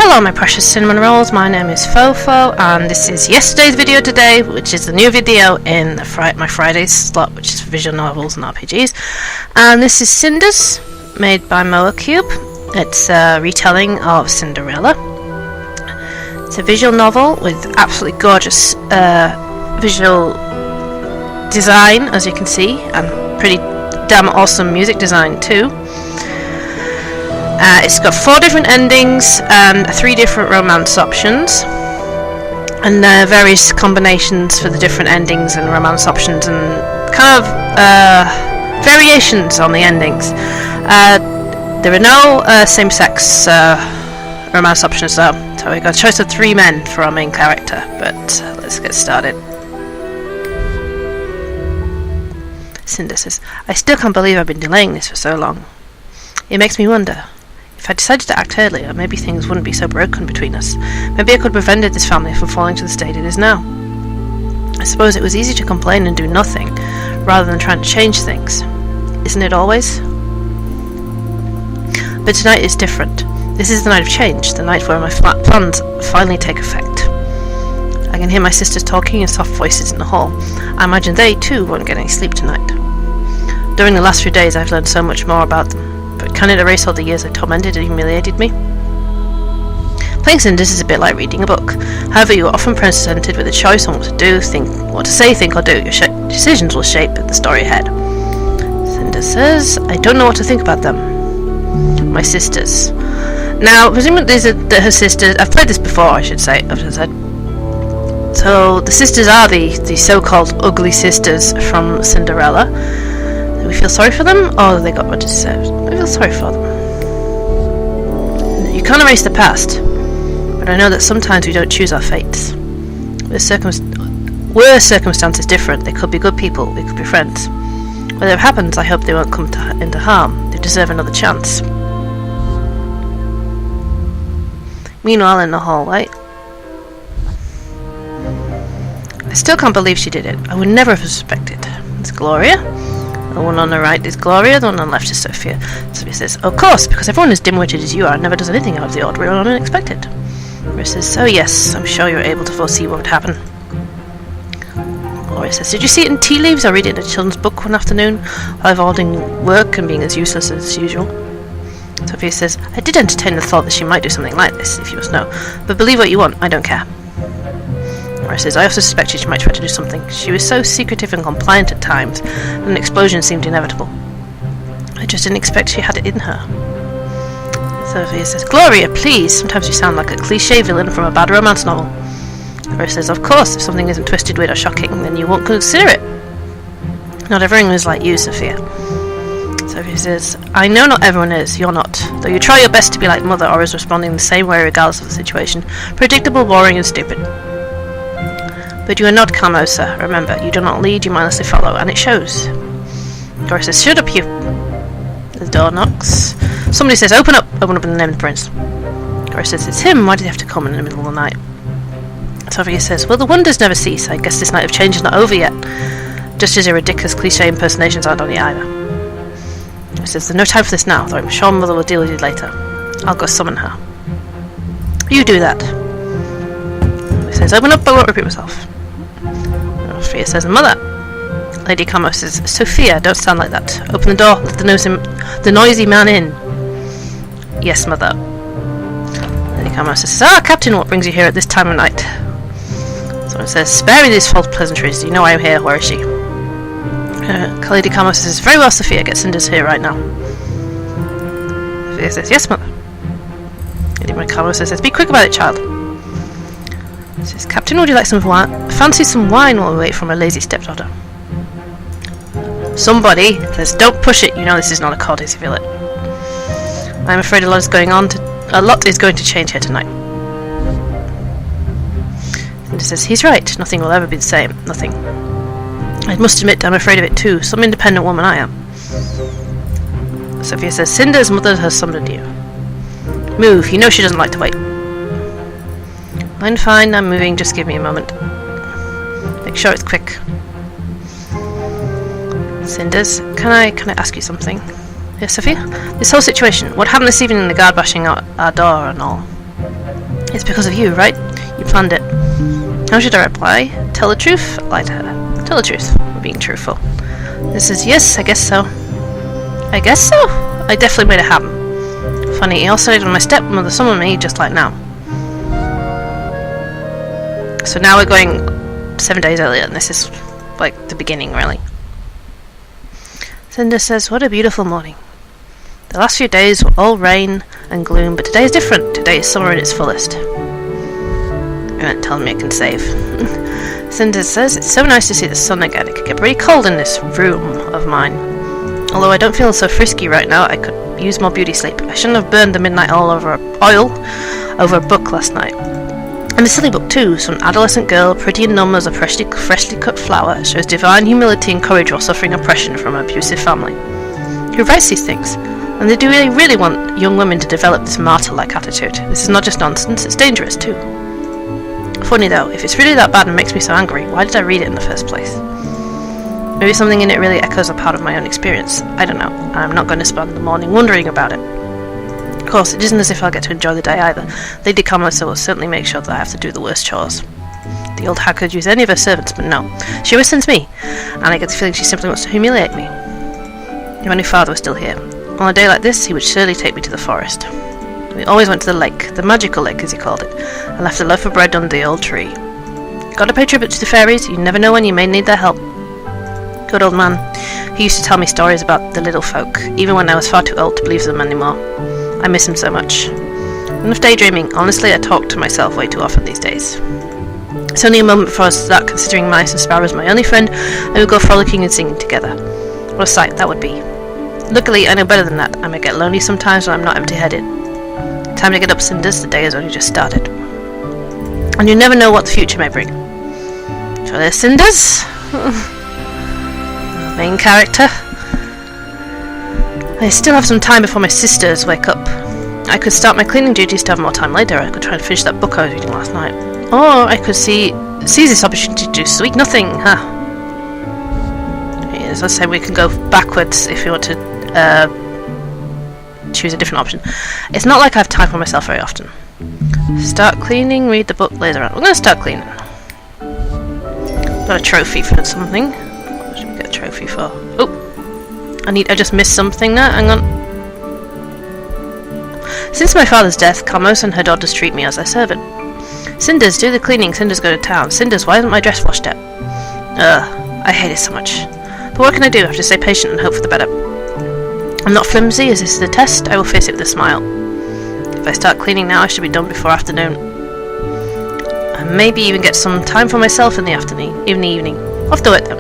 Hello my precious cinnamon rolls, my name is Fofo and this is yesterday's video today, which is the new video in my Friday slot, which is visual novels and RPGs. And this is Cinders, made by Moa Cube. It's a retelling of Cinderella. It's a visual novel with absolutely gorgeous visual design, as you can see, and pretty damn awesome music design too. It's got 4 different endings and 3 different romance options, and various combinations for the different endings and romance options, and kind of variations on the endings. There are no same-sex romance options though, so we got a choice of 3 men for our main character, but let's get started. Cinder says, I still can't believe I've been delaying this for so long. It makes me wonder. If I decided to act earlier, maybe things wouldn't be so broken between us. Maybe I could have prevented this family from falling to the state it is now. I suppose it was easy to complain and do nothing, rather than trying to change things. Isn't it always? But tonight is different. This is the night of change, the night where my plans finally take effect. I can hear my sisters talking in soft voices in the hall. I imagine they, too, won't get any sleep tonight. During the last few days, I've learned so much more about them. But can it erase all the years they tormented and humiliated me? Playing Cinders is a bit like reading a book. However, you are often presented with a choice on what to do, what to say, think or do. Your decisions will shape the story ahead. Cinders says, I don't know what to think about them. My sisters. Now, presumably these are her sisters. I've played this before, I should say. So, the sisters are the so-called ugly sisters from Cinderella. Do we feel sorry for them, or they got what deserved? I feel sorry for them. You can't erase the past, but I know that sometimes we don't choose our fates. Were circumstances different, they could be good people, they could be friends. Whatever happens, I hope they won't come into harm. They deserve another chance. Meanwhile, in the hallway, I still can't believe she did it. I would never have suspected. It's Gloria. The one on the right is Gloria, the one on the left is Sophia. Sophia says, of course, because everyone as dim-witted as you are never does anything out of the ordinary or unexpected. Gloria says, oh yes, I'm sure you were able to foresee what would happen. Gloria says, did you see it in tea leaves or read it in a children's book one afternoon, while avoiding work and being as useless as usual? Sophia says, I did entertain the thought that she might do something like this, if you must know, but believe what you want, I don't care. Gloria says, I also suspected she might try to do something. She was so secretive and compliant at times, and an explosion seemed inevitable. I just didn't expect she had it in her. Sophia says, Gloria, please, sometimes you sound like a cliché villain from a bad romance novel. Gloria says, of course, if something isn't twisted, weird or shocking, then you won't consider it. Not everyone is like you, Sophia. Sophia says, I know not everyone is, you're not. Though you try your best to be like Mother, or is responding the same way regardless of the situation. Predictable, boring and stupid. But you are not Carmosa. Remember, you do not lead, you mindlessly follow, and it shows. Gloria says, shut up, you. The door knocks. Somebody says, open up in the name of the prince. Gloria says, it's him, why did he have to come in the middle of the night? Sophia says, well, the wonders never cease. I guess this night of change is not over yet. Just as your ridiculous cliché impersonations aren't on the either. Gloria says, there's no time for this now, though I'm sure Mother will deal with you later. I'll go summon her. You do that. Gloria says, open up, I won't repeat myself. Sophia says, Mother. Lady Carmo says, Sophia, don't stand like that. Open the door, let the noisy man in. Yes, Mother. Lady Carmo says, Captain, what brings you here at this time of night? Someone says, spare me these false pleasantries. You know I am here. Where is she? Lady Carmo says, very well, Sophia, get Cinders here right now. Sophia says, yes, Mother. Lady Carmo says, be quick about it, child. Says, Captain, would you like some wine? Fancy some wine while we wait for my lazy stepdaughter. Somebody says, don't push it. You know this is not a courtesy, you feel it. I'm afraid a lot is going to change here tonight. And he says, he's right. Nothing will ever be the same. Nothing. I must admit, I'm afraid of it too. Some independent woman I am. Sophia says, Cinder's mother has summoned you. Move. You know she doesn't like to wait. Fine, I'm moving, just give me a moment. Make sure it's quick. Cinders, can I ask you something? Yes, Sophia? This whole situation, what happened this evening in the guard bashing our door and all? It's because of you, right? You planned it. How should I reply? Tell the truth? Lie to her. Tell the truth. We're being truthful. This is yes, I guess so. I guess so? I definitely made it happen. Funny, he also did my stepmother summoned me just like now. So now we're going 7 days earlier, and this is like the beginning, really. Cinder says, what a beautiful morning. The last few days were all rain and gloom, but today is different. Today is summer in its fullest. You weren't telling me I can save. Cinder says, it's so nice to see the sun again. It could get pretty cold in this room of mine. Although I don't feel so frisky right now, I could use more beauty sleep. I shouldn't have burned the midnight oil over a book last night. And a silly book too. Some adolescent girl, pretty and numb as a freshly cut flower, shows divine humility and courage while suffering oppression from an abusive family. Who writes these things? And they do really want young women to develop this martyr-like attitude. This is not just nonsense, it's dangerous too. Funny though, if it's really that bad and makes me so angry, why did I read it in the first place? Maybe something in it really echoes a part of my own experience. I don't know. I'm not going to spend the morning wondering about it. Of course, it isn't as if I'll get to enjoy the day either. Lady Carmosa will certainly make sure that I have to do the worst chores. The old hag could use any of her servants, but no. She resents me, and I get the feeling she simply wants to humiliate me. If only father was still here. On a day like this, he would surely take me to the forest. We always went to the lake, the magical lake as he called it, and left a loaf of bread under the old tree. Gotta pay tribute to the fairies, you never know when you may need their help. Good old man. He used to tell me stories about the little folk, even when I was far too old to believe them anymore. I miss him so much. Enough daydreaming. Honestly, I talk to myself way too often these days. It's only a moment before I start considering mice and sparrows my only friend, and we'll go frolicking and singing together. What a sight that would be. Luckily, I know better than that. I may get lonely sometimes when I'm not empty-headed. Time to get up, Cinders. The day has only just started. And you never know what the future may bring. So there's Cinders. Main character. I still have some time before my sisters wake up. I could start my cleaning duties to have more time later. I could try and finish that book I was reading last night. Or I could seize this opportunity to do sweet nothing, huh? As I say, we can go backwards if you want to choose a different option. It's not like I have time for myself very often. Start cleaning, read the book later on. We're going to start cleaning. Got a trophy for something. What should we get a trophy for? Oh! I just missed something there. Hang on. Since my father's death, Carmos and her daughters treat me as their servant. Cinders, do the cleaning. Cinders, go to town. Cinders, why isn't my dress washed yet? I hate it so much. But what can I do? I have to stay patient and hope for the better. I'm not flimsy. Is this the test? I will face it with a smile. If I start cleaning now, I should be done before afternoon. And maybe even get some time for myself in the evening. Off to it then.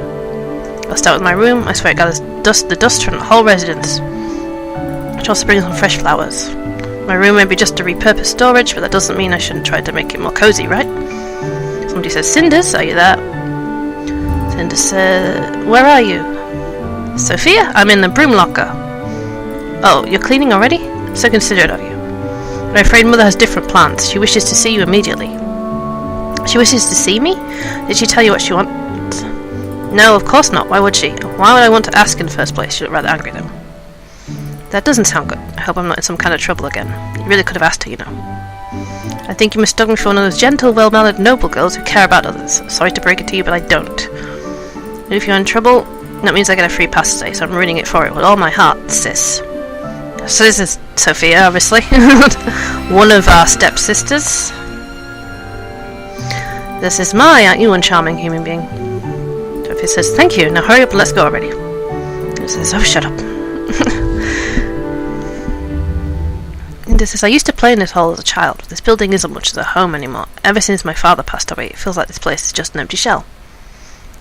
I'll start with my room. I swear it gathers the dust from the whole residence. Which also brings some fresh flowers. My room may be just a repurposed storage, but that doesn't mean I shouldn't try to make it more cozy, right? Somebody says, Cinders, are you there? Cinders says, where are you? Sophia? I'm in the broom locker. Oh, you're cleaning already? So considerate of you. But I'm afraid Mother has different plans. She wishes to see you immediately. She wishes to see me? Did she tell you what she wants? No, of course not. Why would she? Why would I want to ask in the first place? She looked rather angry though. That doesn't sound good. I hope I'm not in some kind of trouble again. You really could have asked her, you know. I think you mistook me for one of those gentle, well-mannered, noble girls who care about others. Sorry to break it to you, but I don't. And if you're in trouble, that means I get a free pass today, so I'm ruining it for it with all my heart, sis. So this is Sophia, obviously. One of our stepsisters. This is Mai, aren't you one charming human being? Sophia says, thank you, now hurry up and let's go already. He says, oh, shut up. And this says, I used to play in this hall as a child. This building isn't much as a home anymore. Ever since my father passed away, it feels like this place is just an empty shell.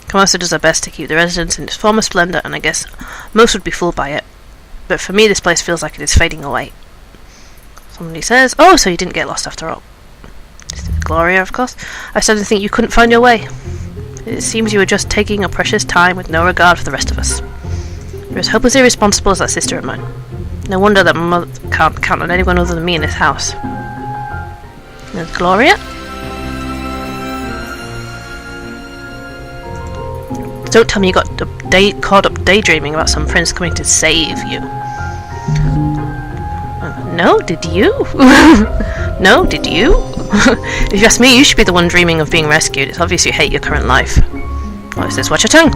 Camosa does her best to keep the residence in its former splendour, and I guess most would be fooled by it. But for me, this place feels like it is fading away. Somebody says, oh, so you didn't get lost after all. This is Gloria, of course. I started to think you couldn't find your way. It seems you were just taking your precious time with no regard for the rest of us. You're as hopelessly irresponsible as that sister of mine. No wonder that my mother can't count on anyone other than me in this house. There's Gloria. Don't tell me you got caught up daydreaming about some prince coming to save you. No, did you? No, did you? If you ask me, you should be the one dreaming of being rescued. It's obvious you hate your current life. What is this? Watch your tongue.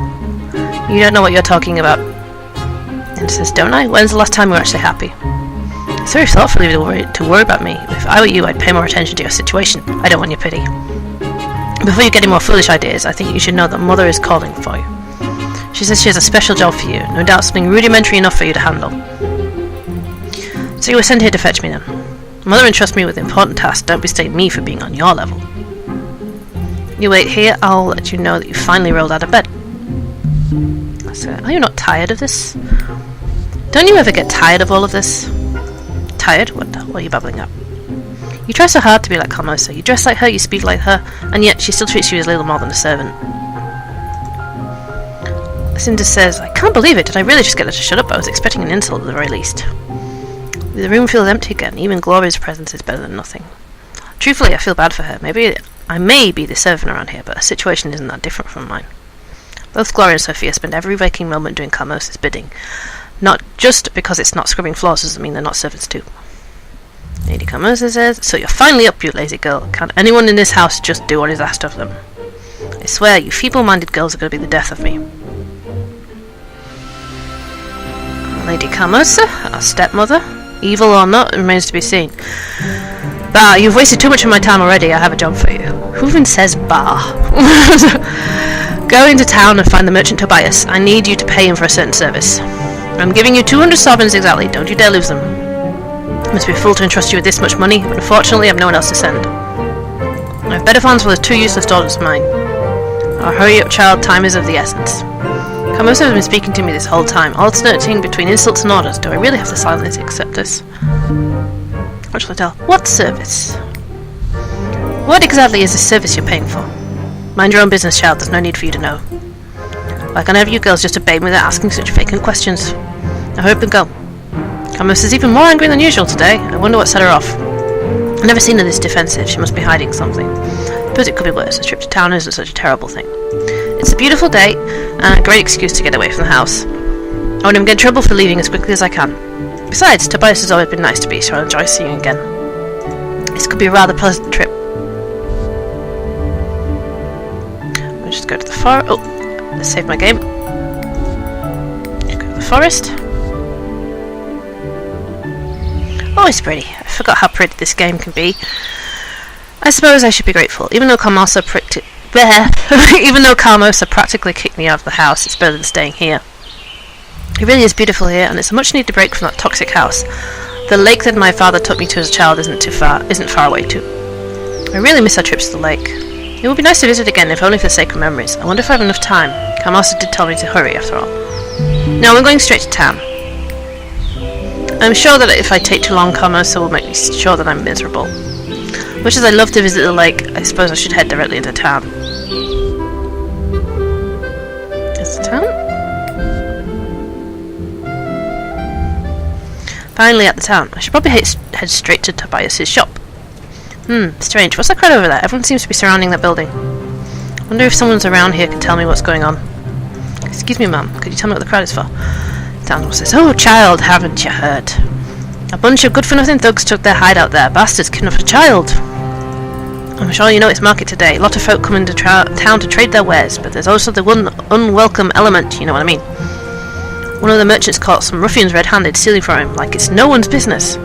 You don't know what you're talking about. And says, don't I? When's the last time we were actually happy? It's very thoughtful of you to worry about me. If I were you, I'd pay more attention to your situation. I don't want your pity. Before you get any more foolish ideas, I think you should know that Mother is calling for you. She says she has a special job for you. No doubt something rudimentary enough for you to handle. So you were sent here to fetch me then. Mother entrusts me with important tasks. Don't mistake me for being on your level. You wait here, I'll let you know that you finally rolled out of bed. So, are you not tired of this? Don't you ever get tired of all of this? Tired? What are you babbling up? You try so hard to be like Carmosa. You dress like her, you speak like her, and yet she still treats you as little more than a servant. Cinders says, I can't believe it. Did I really just get her to shut up? I was expecting an insult at the very least. The room feels empty again. Even Gloria's presence is better than nothing. Truthfully, I feel bad for her. Maybe I may be the servant around here, but her situation isn't that different from mine. Both Gloria and Sophia spend every waking moment doing Carmosa's bidding. Not just because it's not scrubbing floors doesn't mean they're not servants too. Lady Carmosa says, so you're finally up, you lazy girl. Can't anyone in this house just do what is asked of them? I swear, you feeble-minded girls are going to be the death of me. Lady Carmosa, our stepmother. Evil or not, it remains to be seen. Bah, you've wasted too much of my time already. I have a job for you. Who even says bah? Go into town and find the merchant Tobias. I need you to pay him for a certain service. I'm giving you 200 sovereigns exactly. Don't you dare lose them. I must be a fool to entrust you with this much money, but unfortunately I have no one else to send. I have better funds for those 2 useless daughters of mine. Oh, hurry up, child. Time is of the essence. Carmosa has been speaking to me this whole time, alternating between insults and orders. Do I really have to silently accept this? What shall I tell? What service? What exactly is the service you're paying for? Mind your own business, child. There's no need for you to know. Why can't have you girls just obey me without asking such vacant questions? I hope and go. Carmosa's even more angry than usual today. I wonder what set her off. I've never seen her this defensive. She must be hiding something. But it could be worse. A trip to town isn't such a terrible thing. It's a beautiful day, and a great excuse to get away from the house. I won't even get in trouble for leaving as quickly as I can. Besides, Tobias has always been nice to me, so I'll enjoy seeing you again. This could be a rather pleasant trip. I'll just go to the forest. Oh, let's save my game. Go to the forest. Oh, it's pretty. I forgot how pretty this game can be. I suppose I should be grateful, even though Carmosa practically kicked me out of the house. It's better than staying here. It really is beautiful here, and it's a much-needed break from that toxic house. The lake that my father took me to as a child isn't far away too. I really miss our trips to the lake. It would be nice to visit again, if only for the sake of memories. I wonder if I have enough time. Carmosa did tell me to hurry, after all. No, I'm going straight to town. I'm sure that if I take too long, Carmosa will make me sure that I'm miserable. Much as I love to visit the lake, I suppose I should head directly into town. Is the town? Finally at the town. I should probably head straight to Tobias's shop. Strange. What's that crowd over there? Everyone seems to be surrounding that building. I wonder if someone's around here can tell me what's going on. Excuse me, ma'am. Could you tell me what the crowd is for? Town says, oh, child, haven't you heard? A bunch of good-for-nothing thugs took their hideout there. Bastards kidnapped a child. I'm sure you know it's market today. A lot of folk come into town to trade their wares, but there's also the one unwelcome element, you know what I mean. One of the merchants caught some ruffians red-handed stealing from him, like it's no one's business.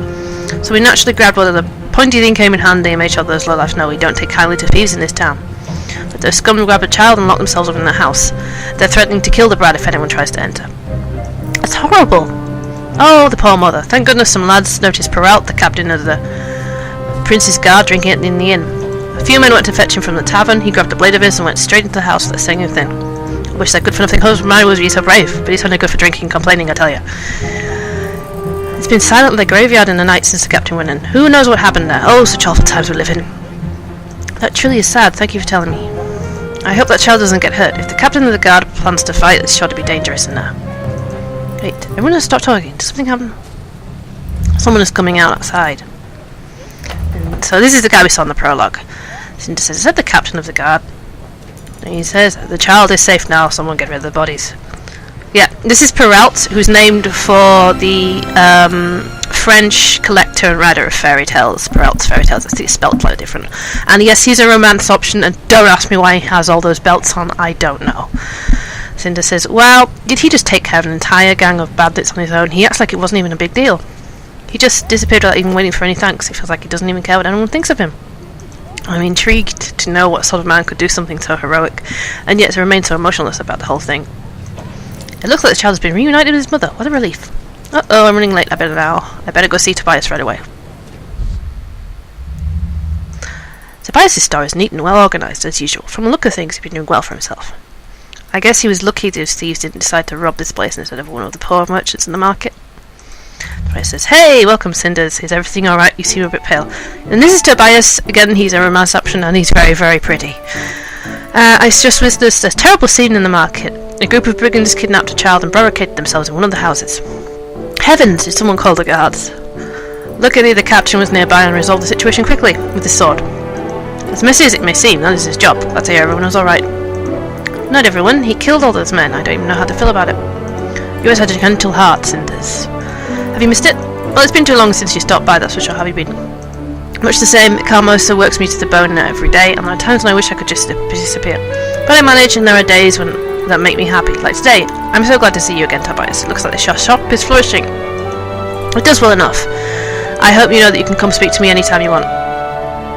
So we naturally grabbed one of the pointy thing came in handy and made sure those lowlifes know we don't take kindly to thieves in this town. But those scum grabbed a child and locked themselves up in their house. They're threatening to kill the brat if anyone tries to enter. That's horrible! Oh, the poor mother. Thank goodness some lads noticed Perrault, the captain of the Prince's Guard, drinking it in the inn. A few men went to fetch him from the tavern. He grabbed a blade of his and went straight into the house without saying anything. I wish that good-for-nothing husband of mine was so brave, but he's only good for drinking and complaining, I tell you. It's been silent in the graveyard in the night since the captain went in. Who knows what happened there? Oh, such awful times we live in. That truly is sad. Thank you for telling me. I hope that child doesn't get hurt. If the captain of the guard plans to fight, it's sure to be dangerous in there. Wait, everyone has stopped talking. Does something happen? Someone is coming out outside. And so this is the guy we saw in the prologue. Cinders says, is that the captain of the guard? And he says, the child is safe now. Someone get rid of the bodies. Yeah, this is Perrault, who's named for the French collector and writer of fairy tales. Peralt's fairy tales, I think it's spelled slightly different. And yes, he's a romance option, and don't ask me why he has all those belts on, I don't know. Cinder says, well, did he just take care of an entire gang of bandits on his own? He acts like it wasn't even a big deal. He just disappeared without even waiting for any thanks. It feels like he doesn't even care what anyone thinks of him. I'm intrigued to know what sort of man could do something so heroic, and yet to remain so emotionless about the whole thing. It looks like the child has been reunited with his mother. What a relief. Uh-oh, I'm running late. I better go see Tobias right away. Tobias' store is neat and well organised, as usual. From the look of things, he's been doing well for himself. I guess he was lucky those thieves didn't decide to rob this place instead of one of the poor merchants in the market. Tobias says, hey, welcome, Cinders. Is everything alright? You seem a bit pale. And this is Tobias. Again, he's a romance option, and he's very, very pretty. I just witnessed a terrible scene in the market. A group of brigands kidnapped a child and barricaded themselves in one of the houses. Heavens! Did someone call the guards? Luckily, the captain was nearby and resolved the situation quickly, with his sword. As messy as it may seem, that is his job. That's how everyone was alright. Not everyone. He killed all those men. I don't even know how to feel about it. You always had a gentle heart, Cinders. Have you missed it? Well, it's been too long since you stopped by, that's for sure. Have you been? Much the same. Carmosa works me to the bone every day, and there are times when I wish I could just disappear. But I manage, and there are days that make me happy. Like today. I'm so glad to see you again, Tobias. It looks like the shop is flourishing. It does well enough. I hope you know that you can come speak to me anytime you want.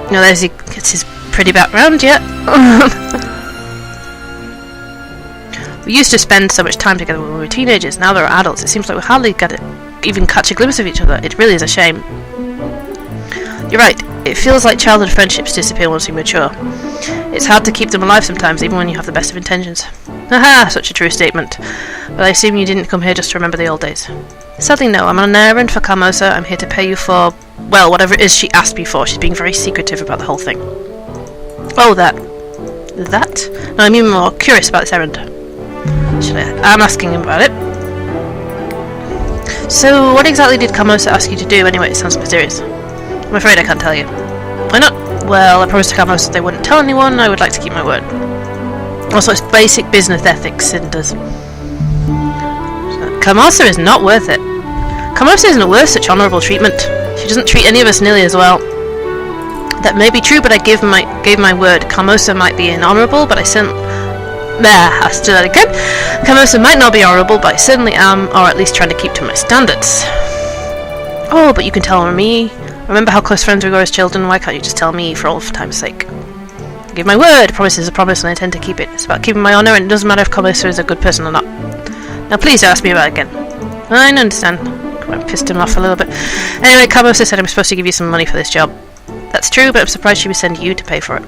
You know, there's his pretty background, yeah. We used to spend so much time together when we were teenagers. Now that we're adults, it seems like we hardly even catch a glimpse of each other. It really is a shame. You're right. It feels like childhood friendships disappear once you mature. It's hard to keep them alive sometimes, even when you have the best of intentions. Haha, such a true statement. But I assume you didn't come here just to remember the old days. Sadly, no. I'm on an errand for Carmosa. I'm here to pay you for, well, whatever it is she asked me for. She's being very secretive about the whole thing. Oh, that? No, I'm even more curious about this errand. I'm asking him about it. So, what exactly did Carmosa ask you to do anyway? It sounds mysterious. I'm afraid I can't tell you. Why not? Well, I promised to Carmosa they wouldn't tell anyone. I would like to keep my word. Also, it's basic business ethics, Cinders. Carmosa is not worth it. Carmosa isn't worth such honourable treatment. She doesn't treat any of us nearly as well. That may be true, but I gave my word. Carmosa might be inhonourable, but I certainly... I'll do that again. Carmosa might not be honourable, but I certainly am, or at least trying to keep to my standards. Oh, but you can tell me. Remember how close friends we were as children? Why can't you just tell me for all time's sake? I give my word. A promise is a promise, and I intend to keep it. It's about keeping my honour, and it doesn't matter if Carmosa is a good person or not. Now please don't ask me about it again. I understand. I pissed him off a little bit. Anyway, Carmosa said I'm supposed to give you some money for this job. That's true, but I'm surprised she would send you to pay for it.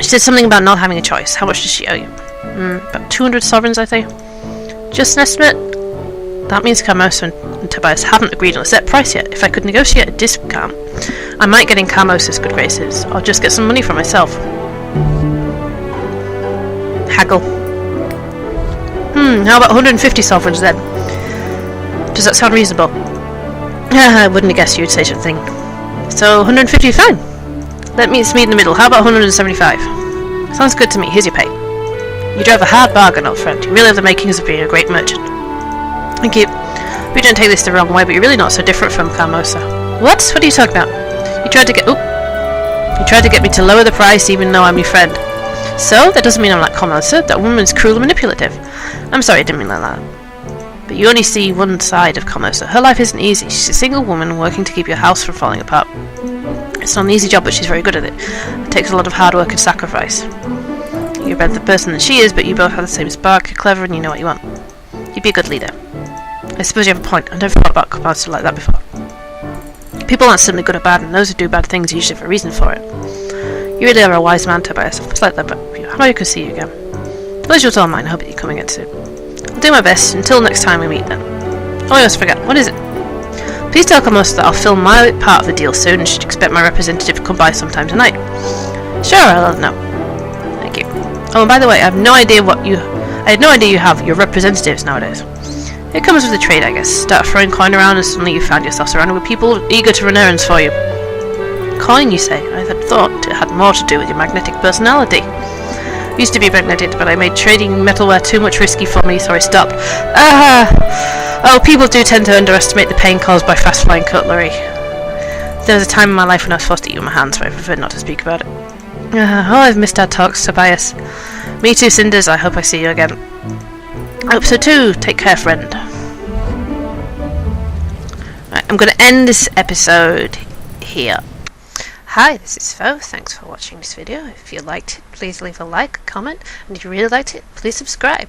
She said something about not having a choice. How much does she owe you? About 200 sovereigns, I think. Just an estimate? That means Carmosa and Tobias haven't agreed on a set price yet. If I could negotiate a discount, I might get in Carmosa's good graces. I'll just get some money for myself. Haggle. How about 150 sovereigns then? Does that sound reasonable? I wouldn't have guessed you'd say such a thing. So 150 fine. Let me meet in the middle. How about 175? Sounds good to me. Here's your pay. You drive a hard bargain, old friend. You really have the makings of being a great merchant. Thank you. We don't take this the wrong way, but you're really not so different from Carmosa. What? What are you talking about? You tried to get me to lower the price even though I'm your friend. So? That doesn't mean I'm like Carmosa. That woman's cruel and manipulative. I'm sorry, I didn't mean like that. But you only see one side of Carmosa. Her life isn't easy. She's a single woman working to keep your house from falling apart. It's not an easy job, but she's very good at it. It takes a lot of hard work and sacrifice. You're a better person than she is, but you both have the same spark. You're clever and you know what you want. You'd be a good leader. I suppose you have a point. I've never thought about Carmosa like that before. People aren't simply good or bad, and those who do bad things usually have a reason for it. You really are a wise man, Tobias. It's like that, but how about you can see you again? Pleasure's all mine. I hope that you come again soon. I'll do my best. Until next time we meet, then. Oh, I almost forgot. What is it? Please tell Carmosa that I'll film my part of the deal soon, and should expect my representative to come by sometime tonight. Sure, I'll let her know. Thank you. Oh, and by the way, I had no idea you have your representatives nowadays. It comes with the trade, I guess. Start throwing coin around and suddenly you found yourself surrounded with people eager to run errands for you. Coin, you say? I had thought it had more to do with your magnetic personality. Used to be magnetic, but I made trading metalware too much risky for me, so I stopped. Oh, people do tend to underestimate the pain caused by fast-flying cutlery. There was a time in my life when I was forced to eat with my hands, but I prefer not to speak about it. I've missed our talks, Tobias. Me too, Cinders. I hope I see you again. I hope so too. Take care, friend. Right, I'm going to end this episode here. Hi, this is Fo. Thanks for watching this video. If you liked it, please leave a like, comment, and if you really liked it, please subscribe.